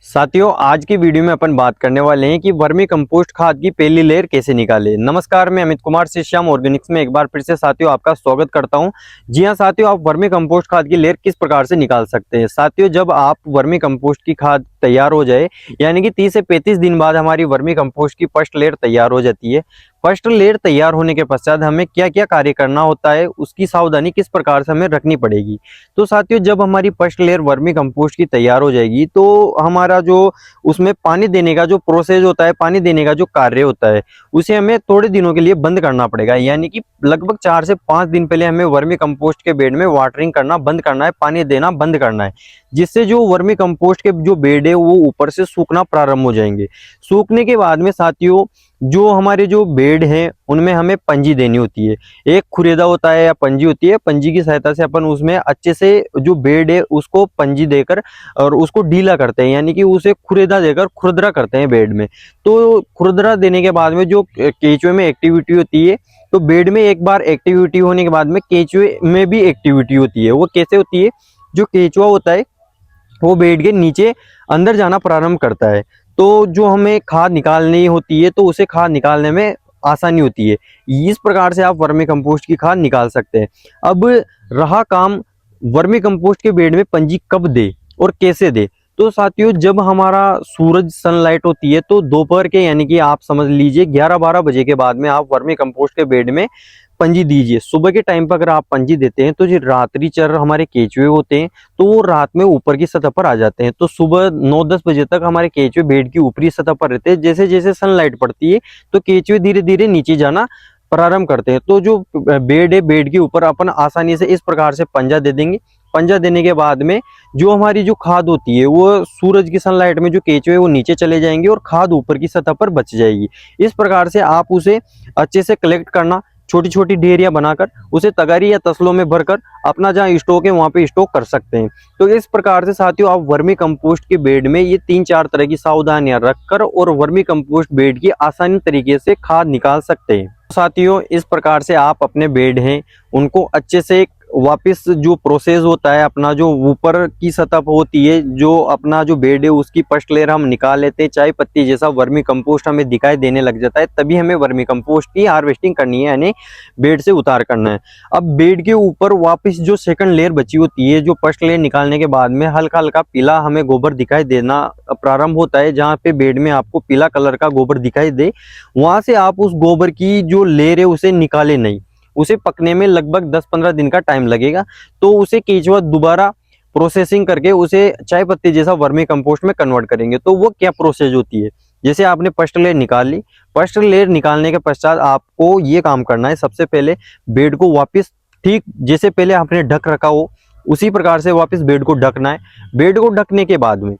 साथियों, आज की वीडियो में अपन बात करने वाले हैं कि वर्मी कंपोस्ट खाद की पहली लेयर कैसे निकालें। नमस्कार, मैं अमित कुमार से श्याम ऑर्गेनिक्स में एक बार फिर से साथियों आपका स्वागत करता हूं। जी हां साथियों, आप वर्मी कंपोस्ट खाद की लेयर किस प्रकार से निकाल सकते हैं। साथियों, जब आप वर्मी कंपोस्ट की खाद तैयार हो जाए, यानी कि 30 से 35 दिन बाद हमारी वर्मी कंपोस्ट की फर्स्ट लेयर तैयार हो जाती है। फर्स्ट लेयर तैयार होने के पश्चात हमें क्या क्या कार्य करना होता है, उसकी सावधानी किस प्रकार से हमें रखनी पड़ेगी। तो साथियों, जब हमारी फर्स्ट लेयर वर्मी कंपोस्ट की तैयार हो जाएगी तो हमारा जो उसमें पानी देने का जो प्रोसेस होता है, पानी देने का जो कार्य होता है, उसे हमें थोड़े दिनों के लिए बंद करना पड़ेगा। यानी कि लगभग 4 से 5 दिन पहले हमें वर्मी कंपोस्ट के बेड में वाटरिंग करना बंद करना है, पानी देना बंद करना है, जिससे जो वर्मी कंपोस्ट के जो बेड है वो ऊपर से सूखना प्रारंभ हो जाएंगे। सूखने के बाद में साथियों, जो हमारे जो बेड हैं उनमें हमें पंजी देनी होती है। एक खुरेदा होता है या पंजी होती है, पंजी की सहायता से अपन उसमें अच्छे से जो बेड है उसको पंजी देकर और उसको ढीला करते हैं, यानी कि उसे खुरेदा देकर खुरदरा करते हैं बेड में। तो खुरदरा देने के बाद में जो केंचुए में एक्टिविटी होती है, तो बेड में एक बार एक्टिविटी होने के बाद में केंचुए में भी एक्टिविटी होती है। वो कैसे होती है, जो केंचुआ होता है वो बेड के नीचे अंदर जाना प्रारंभ करता है। तो जो हमें खाद निकालनी होती है तो उसे खाद निकालने में आसानी होती है। इस प्रकार से आप वर्मी कंपोस्ट की खाद निकाल सकते हैं। अब रहा काम वर्मी कंपोस्ट के बेड में पंजी कब दे और कैसे दे। तो साथियों, जब हमारा सूरज सनलाइट होती है तो दोपहर के, यानी कि आप समझ लीजिए 11-12 बजे के बाद में आप वर्मी कंपोस्ट के बेड में पंजी दीजिए। सुबह के टाइम पर अगर आप पंजी देते हैं तो जो रात्रि चर हमारे केंचुए होते हैं तो वो रात में ऊपर की सतह पर आ जाते हैं। तो सुबह 9-10 बजे तक हमारे केंचुए बेड की ऊपरी सतह पर रहते हैं। जैसे जैसे सनलाइट पड़ती है तो केंचुए धीरे धीरे नीचे जाना प्रारंभ करते हैं। तो जो बेड है, बेड के ऊपर अपन आसानी से इस प्रकार से पंजा दे देंगे। पंजा देने के बाद में जो हमारी जो खाद होती है वो सूरज की सनलाइट में जो केंचुए वो नीचे चले जाएंगे और खाद ऊपर की सतह पर बच जाएगी। इस प्रकार से आप उसे अच्छे से कलेक्ट करना, छोटी छोटी ढेरियां बनाकर उसे तगारी या तसलों में भरकर अपना जहां स्टॉक है वहां पे स्टॉक कर सकते हैं। तो इस प्रकार से साथियों, आप वर्मी कंपोस्ट के बेड में ये 3-4 तरह की सावधानियां रखकर और वर्मी कंपोस्ट बेड की आसानी तरीके से खाद निकाल सकते हैं। साथियों, इस प्रकार से आप अपने बेड हैं उनको अच्छे से वापस जो प्रोसेस होता है, अपना जो ऊपर की सतह होती है, जो अपना जो बेड है उसकी फर्स्ट लेयर हम निकाल लेते हैं। चाय पत्ती जैसा वर्मी कंपोस्ट हमें दिखाई देने लग जाता है, तभी हमें वर्मी कंपोस्ट की हार्वेस्टिंग करनी है, यानी बेड से उतार करना है। अब बेड के ऊपर वापस जो सेकंड लेयर बची होती है, जो फर्स्ट लेयर निकालने के बाद में हल्का हल्का पीला हमें गोबर दिखाई देना प्रारंभ होता है। जहाँ पे बेड में आपको पीला कलर का गोबर दिखाई दे, वहां से आप उस गोबर की जो लेयर है उसे निकाले नहीं। उसे पकने में लगभग 10-15 दिन का टाइम लगेगा। तो उसे केंचुआ दोबारा प्रोसेसिंग करके उसे चाय पत्ती जैसा वर्मी कंपोस्ट में कन्वर्ट करेंगे। तो वो क्या प्रोसेस होती है, जैसे आपने फर्स्ट लेयर निकाल ली, फर्स्ट लेयर निकालने के पश्चात आपको ये काम करना है। सबसे पहले बेड को वापस ठीक जैसे पहले आपने ढक रखा हो उसी प्रकार से वापस बेड को ढकना है। बेड को ढकने के बाद में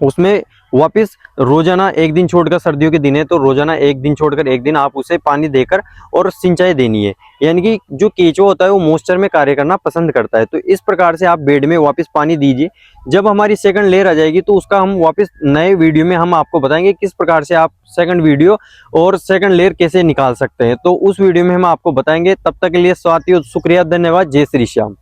उसमें वापस रोजाना एक दिन छोड़कर, सर्दियों के दिन है तो रोजाना एक दिन छोड़कर एक दिन आप उसे पानी देकर और सिंचाई देनी है। यानी कि जो केंचुआ होता है वो मॉइस्चर में कार्य करना पसंद करता है। तो इस प्रकार से आप बेड में वापस पानी दीजिए। जब हमारी सेकंड लेयर आ जाएगी तो उसका हम वापस नए वीडियो में हम आपको बताएंगे किस प्रकार से आप सेकंड वीडियो और सेकंड लेयर कैसे निकाल सकते हैं। तो उस वीडियो में हम आपको बताएंगे। तब तक के लिए साथियों शुक्रिया, धन्यवाद, जय श्री श्याम।